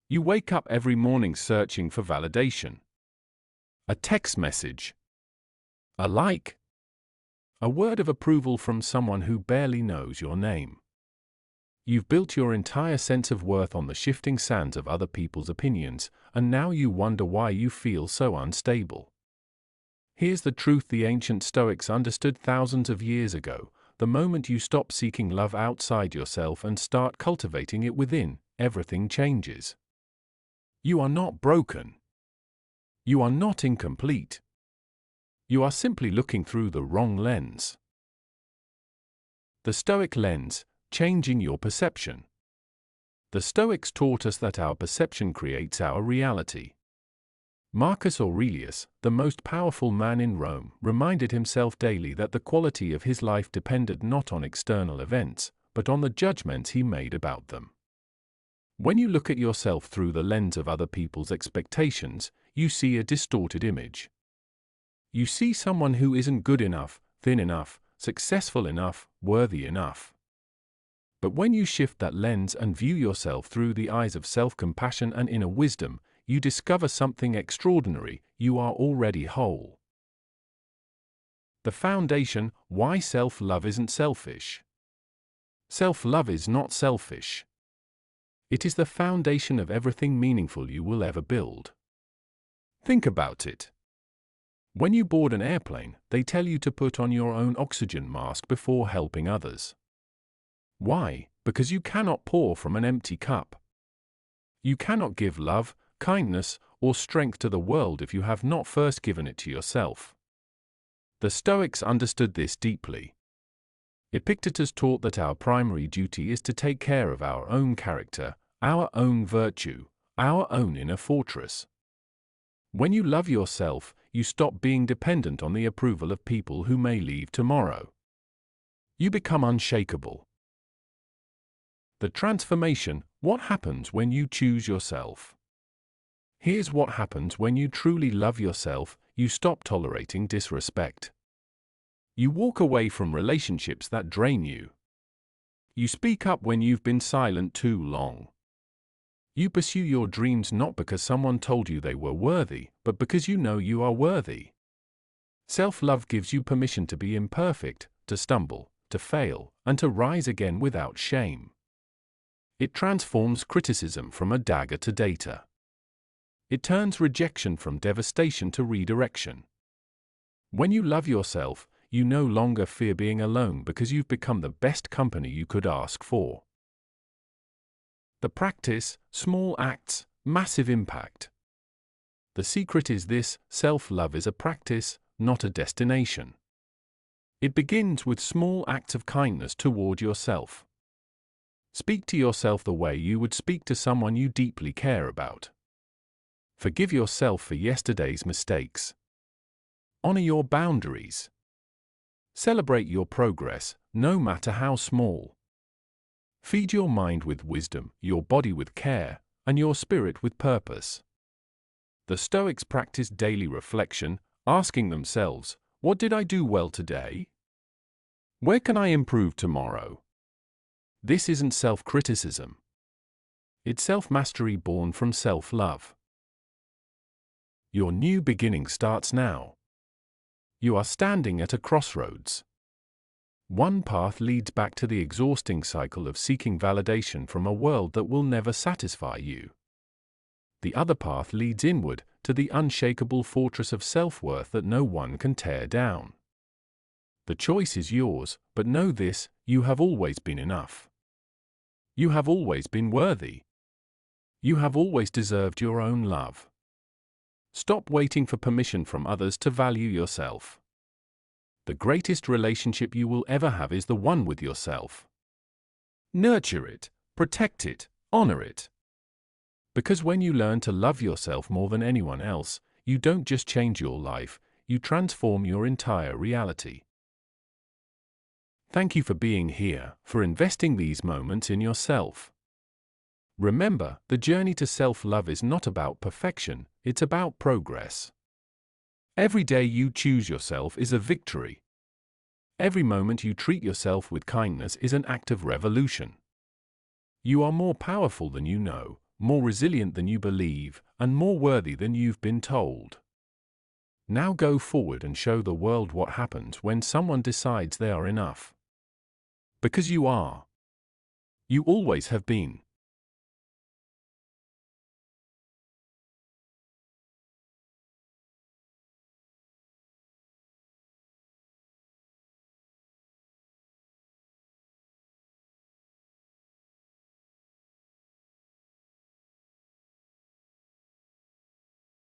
You wake up every morning searching for validation. A text message. A like. A word of approval from someone who barely knows your name. You've built your entire sense of worth on the shifting sands of other people's opinions, and now you wonder why you feel so unstable. Here's the truth the ancient Stoics understood thousands of years ago: the moment you stop seeking love outside yourself and start cultivating it within, everything changes. You are not broken. You are not incomplete. You are simply looking through the wrong lens. The Stoic lens: changing your perception. The Stoics taught us that our perception creates our reality. Marcus Aurelius, the most powerful man in Rome, reminded himself daily that the quality of his life depended not on external events, but on the judgments he made about them. When you look at yourself through the lens of other people's expectations, you see a distorted image. You see someone who isn't good enough, thin enough, successful enough, worthy enough. But when you shift that lens and view yourself through the eyes of self-compassion and inner wisdom, you discover something extraordinary: you are already whole. The foundation: why self-love isn't selfish. Self-love is not selfish. It is the foundation of everything meaningful you will ever build. Think about it. When you board an airplane, they tell you to put on your own oxygen mask before helping others. Why? Because you cannot pour from an empty cup. You cannot give love, kindness, or strength to the world if you have not first given it to yourself. The Stoics understood this deeply. Epictetus taught that our primary duty is to take care of our own character, our own virtue, our own inner fortress. When you love yourself, you stop being dependent on the approval of people who may leave tomorrow. You become unshakable. The transformation: what happens when you choose yourself? Here's what happens when you truly love yourself: you stop tolerating disrespect. You walk away from relationships that drain you. You speak up when you've been silent too long. You pursue your dreams not because someone told you they were worthy, but because you know you are worthy. Self-love gives you permission to be imperfect, to stumble, to fail, and to rise again without shame. It transforms criticism from a dagger to data. It turns rejection from devastation to redirection. When you love yourself, you no longer fear being alone because you've become the best company you could ask for. The practice: small acts, massive impact. The secret is this: self-love is a practice, not a destination. It begins with small acts of kindness toward yourself. Speak to yourself the way you would speak to someone you deeply care about. Forgive yourself for yesterday's mistakes. Honor your boundaries. Celebrate your progress, no matter how small. Feed your mind with wisdom, your body with care, and your spirit with purpose. The Stoics practiced daily reflection, asking themselves, what did I do well today? Where can I improve tomorrow? This isn't self-criticism. It's self-mastery born from self-love. Your new beginning starts now. You are standing at a crossroads. One path leads back to the exhausting cycle of seeking validation from a world that will never satisfy you. The other path leads inward, to the unshakable fortress of self-worth that no one can tear down. The choice is yours, but know this: you have always been enough. You have always been worthy. You have always deserved your own love. Stop waiting for permission from others to value yourself. The greatest relationship you will ever have is the one with yourself. Nurture it, protect it, honor it. Because when you learn to love yourself more than anyone else, you don't just change your life, you transform your entire reality. Thank you for being here, for investing these moments in yourself. Remember, the journey to self-love is not about perfection, it's about progress. Every day you choose yourself is a victory. Every moment you treat yourself with kindness is an act of revolution. You are more powerful than you know, more resilient than you believe, and more worthy than you've been told. Now go forward and show the world what happens when someone decides they are enough. Because you are. You always have been.